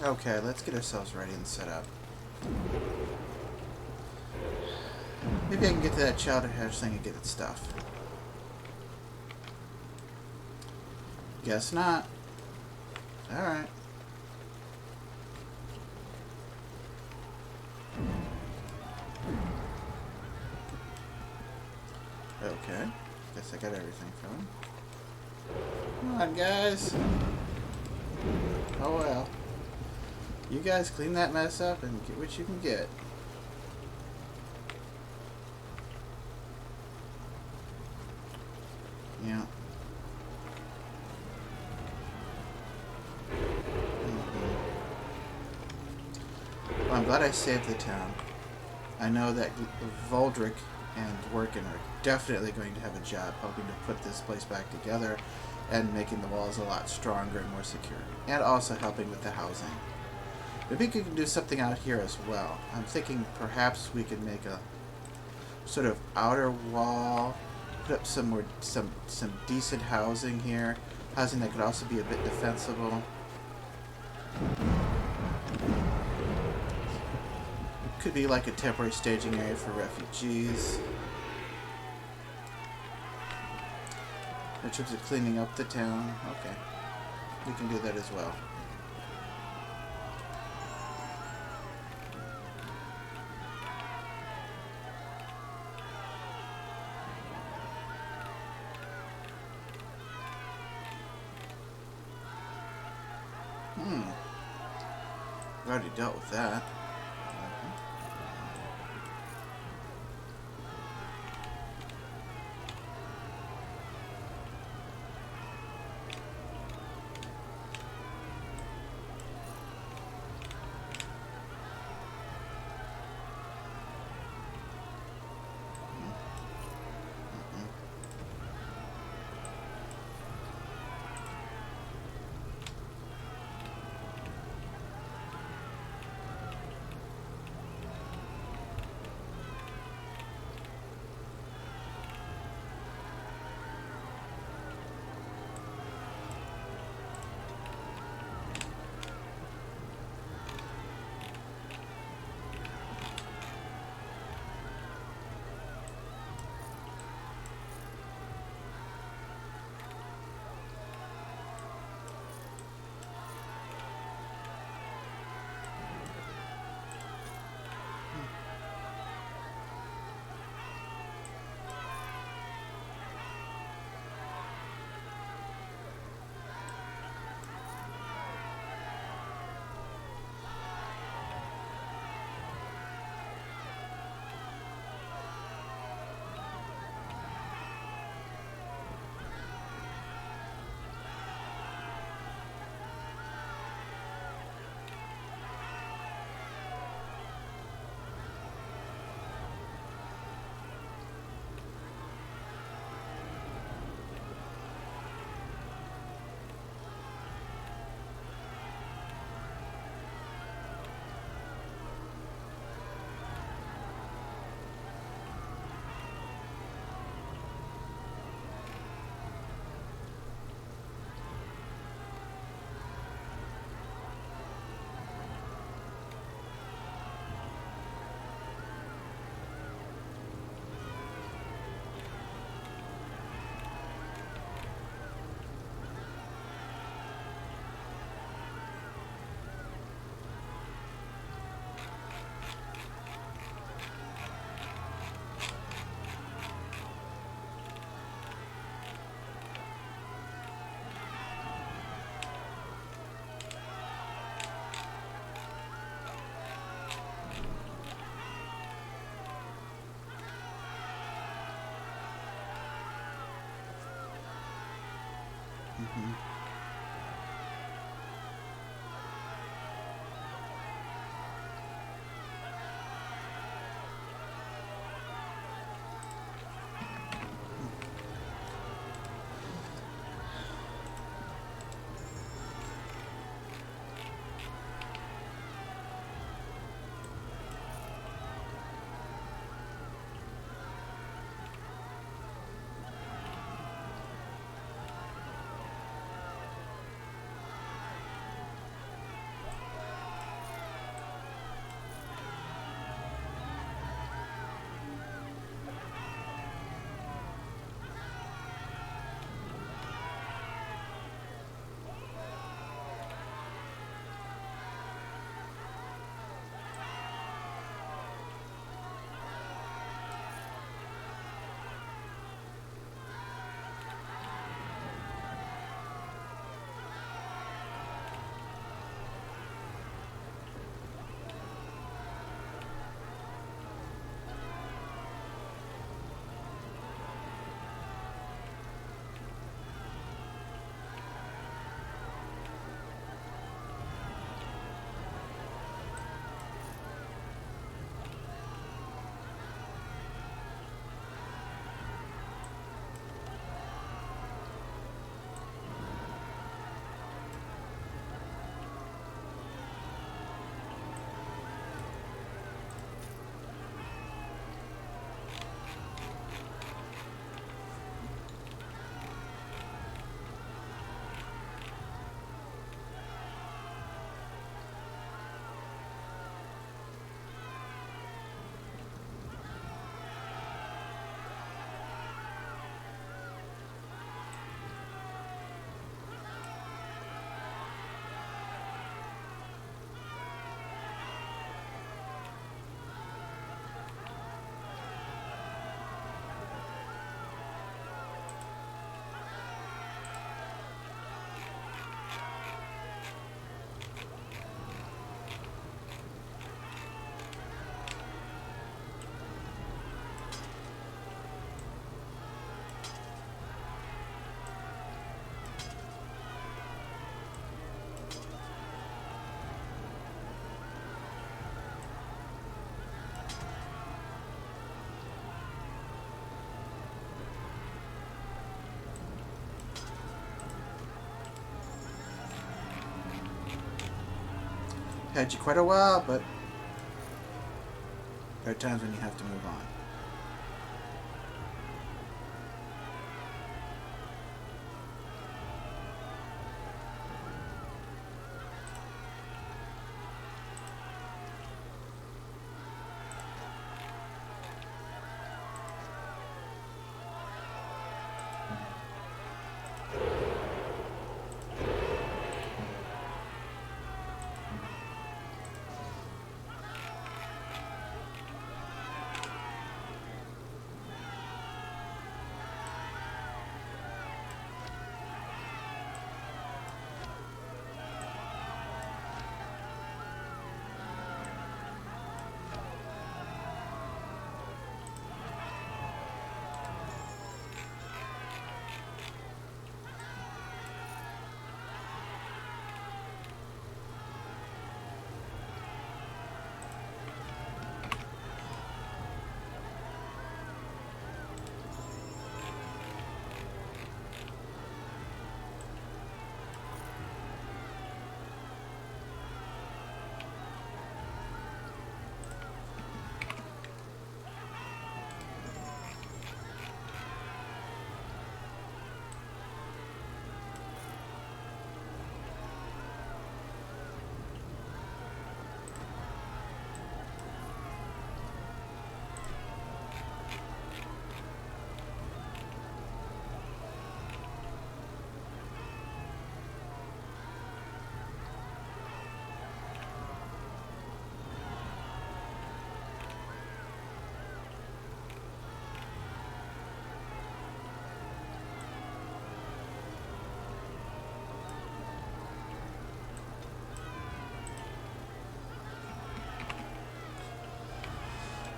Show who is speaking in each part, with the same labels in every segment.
Speaker 1: Okay, let's get ourselves ready and set up. Maybe I can get to that chowder house thing and get its stuff. Guess not. Alright. Okay. Guess I got everything from him. Come on, guys. Oh well. You guys clean that mess up and get what you can get. Yeah. Well, I'm glad I saved the town. I know that Voldrick and Workin are definitely going to have a job helping to put this place back together and making the walls a lot stronger and more secure. And also helping with the housing. Maybe we could do something out here as well. I'm thinking perhaps we could make a sort of outer wall, put up some decent housing here. Housing that could also be a bit defensible. Could be like a temporary staging area for refugees. In terms of cleaning up the town, okay. We can do that as well. I've already dealt with that. Had you quite a while, but there are times when you have to move on.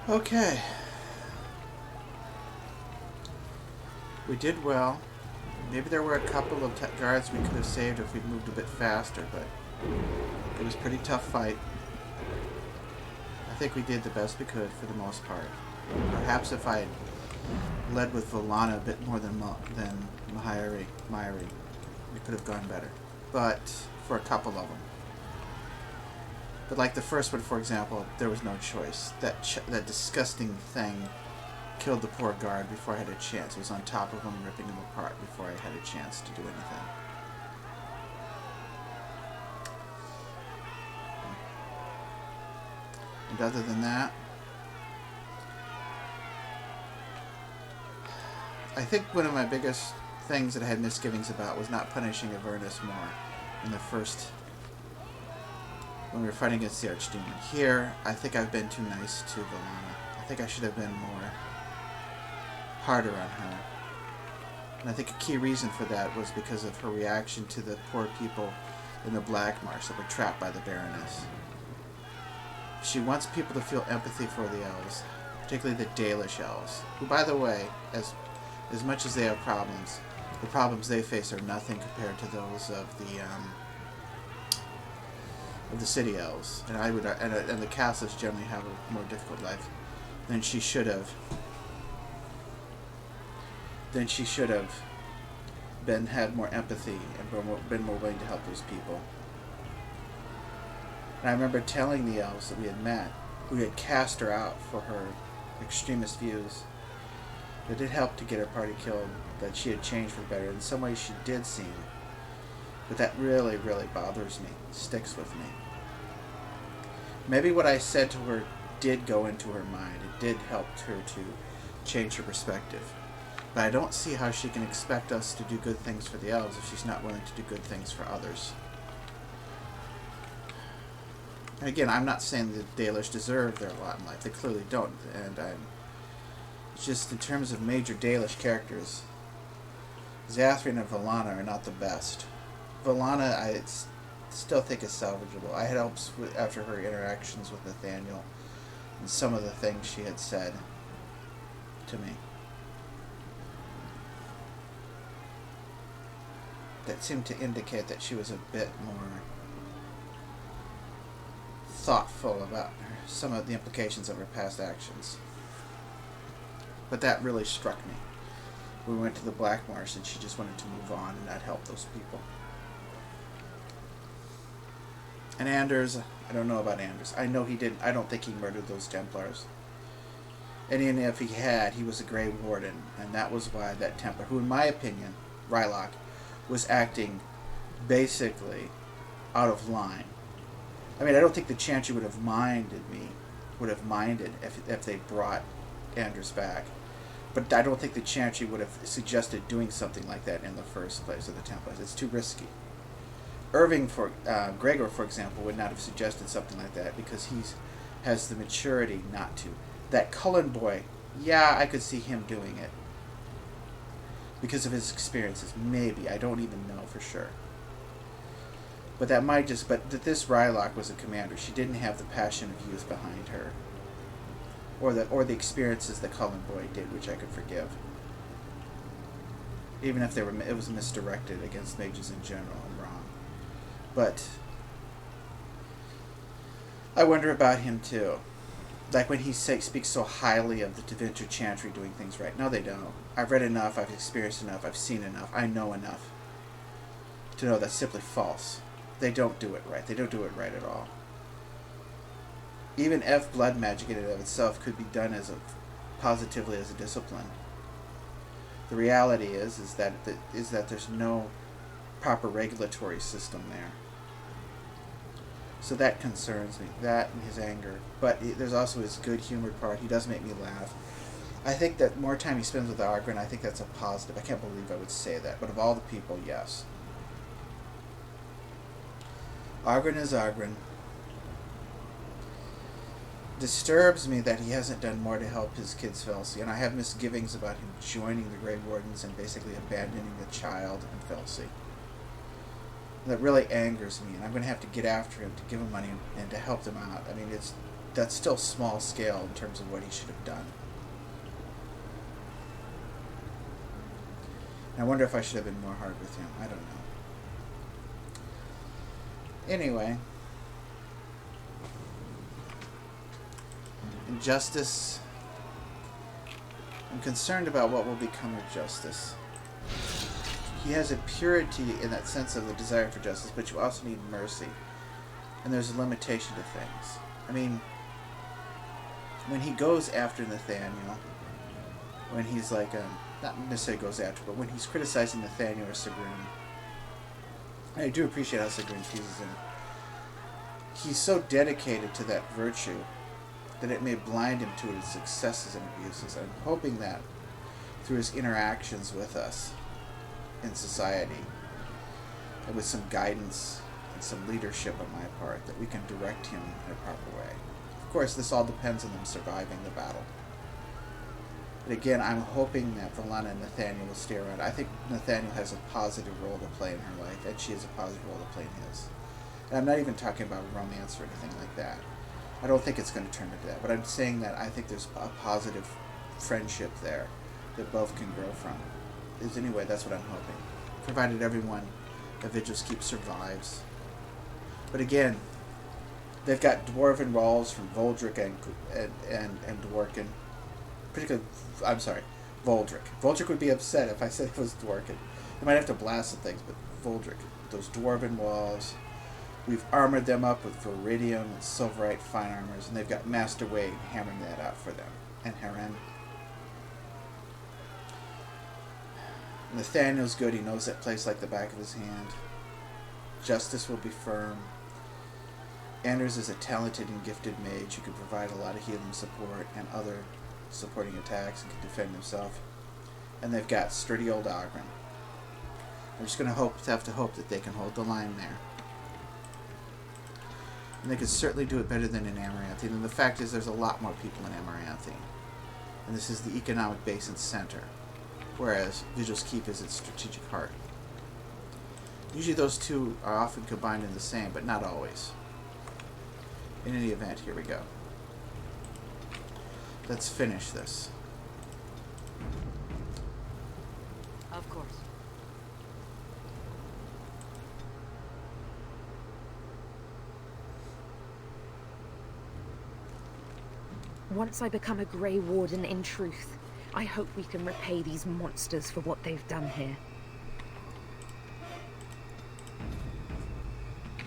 Speaker 1: Okay. We did well. Maybe there were a couple of guards we could have saved if we'd moved a bit faster, but it was a pretty tough fight. I think we did the best we could for the most part. Perhaps if I had led with Volana a bit more than Mhairi, we could have gone better. But for a couple of them. But like the first one, for example, there was no choice. That disgusting thing killed the poor guard before I had a chance. It was on top of him, ripping him apart before I had a chance to do anything. And other than that, I think one of my biggest things that I had misgivings about was not punishing Avernus more in the first, when we were fighting against the Archdemon. Here, I think I've been too nice to Volana. I think I should have been harder on her. And I think a key reason for that was because of her reaction to the poor people in the Black Marsh that were trapped by the Baroness. She wants people to feel empathy for the elves, particularly the Dalish elves, who, by the way, as much as they have problems, the problems they face are nothing compared to those of the city elves. And and the castles generally have a more difficult life than she should have. Had more empathy and been more willing to help those people. And I remember telling the elves that we had met, who had cast her out for her extremist views, that it helped to get her party killed, that she had changed for the better. In some ways she did seem, but that really, really bothers me, sticks with me. Maybe what I said to her did go into her mind. It did help her to change her perspective. But I don't see how she can expect us to do good things for the elves if she's not willing to do good things for others. And again, I'm not saying the Dalish deserve their lot in life. They clearly don't. And it's just in terms of major Dalish characters, Zathrian and Volana are not the best. Volana, I still think is salvageable. I had hopes after her interactions with Nathaniel and some of the things she had said to me that seemed to indicate that she was a bit more thoughtful about some of the implications of her past actions. But that really struck me. We went to the Black Marsh and she just wanted to move on and not help those people. And Anders, I don't know about Anders. I know he didn't. I don't think he murdered those Templars. And even if he had, he was a Grey Warden, and that was why that Templar, who in my opinion, Rylock, was acting basically out of line. I mean, I don't think the Chantry would have minded if they brought Anders back. But I don't think the Chantry would have suggested doing something like that in the first place, of the Templars. It's too risky. Gregor, for example, would not have suggested something like that because he has the maturity not to. That Cullen boy, yeah, I could see him doing it. Because of his experiences, maybe. I don't even know for sure. But that this Rylock was a commander. She didn't have the passion of youth behind her. Or the experiences that Cullen boy did, which I could forgive. Even if it was misdirected against mages in general and wrong. But I wonder about him too. Like when he speaks so highly of the Tevinter Chantry doing things right. No, they don't. I've read enough, I've experienced enough, I've seen enough, I know enough to know that's simply false. They don't do it right. They don't do it right at all. Even if blood magic in and of itself could be done positively as a discipline, the reality is that there's no proper regulatory system there. So that concerns me, that and his anger. But there's also his good-humored part. He does make me laugh. I think that more time he spends with Argren, I think that's a positive. I can't believe I would say that, but of all the people, yes. Argren is Argren. Disturbs me that he hasn't done more to help his kids, Felsi, and I have misgivings about him joining the Grey Wardens and basically abandoning the child in Felsi. That really angers me, and I'm going to have to get after him to give him money and to help them out. I mean, that's still small scale in terms of what he should have done. And I wonder if I should have been more hard with him. I don't know. Anyway. In Justice, I'm concerned about what will become of Justice. He has a purity in that sense of the desire for justice, but you also need mercy. And there's a limitation to things. I mean, when he goes after Nathaniel, when he's like, not necessarily goes after, but when he's criticizing Nathaniel or Sigrun, I do appreciate how Sigrun teases him. He's so dedicated to that virtue that it may blind him to its successes and abuses. I'm hoping that through his interactions with us in society, and with some guidance and some leadership on my part, that we can direct him in a proper way. Of course, this all depends on them surviving the battle. But again, I'm hoping that Valana and Nathaniel will stay around. I think Nathaniel has a positive role to play in her life, and she has a positive role to play in his. And I'm not even talking about romance or anything like that. I don't think it's going to turn into that. But I'm saying that I think there's a positive friendship there that both can grow from. Anyway, that's what I'm hoping. Provided everyone at Vigil's Keep survives. But again, they've got dwarven walls from Voldrick and Dworkin. Particularly, I'm sorry, Voldrick. Voldrick would be upset if I said it was Dworkin. They might have to blast some things, but Voldrick. Those dwarven walls. We've armored them up with Viridium and Silverite fine armors, and they've got Master Wade hammering that out for them. And Heren. Nathaniel's good. He knows that place like the back of his hand. Justice will be firm. Anders is a talented and gifted mage who can provide a lot of healing support and other supporting attacks and can defend himself. And they've got sturdy old Ogren. I'm just going to have to hope that they can hold the line there. And they can certainly do it better than in Amaranthing. And the fact is there's a lot more people in Amaranthing. And this is the economic base and center. Whereas Vigil's Keep is its strategic heart. Usually those two are often combined in the same, but not always. In any event, here we go. Let's finish this.
Speaker 2: Of course.
Speaker 3: Once I become a Grey Warden in truth, I hope we can repay these monsters for what they've done here.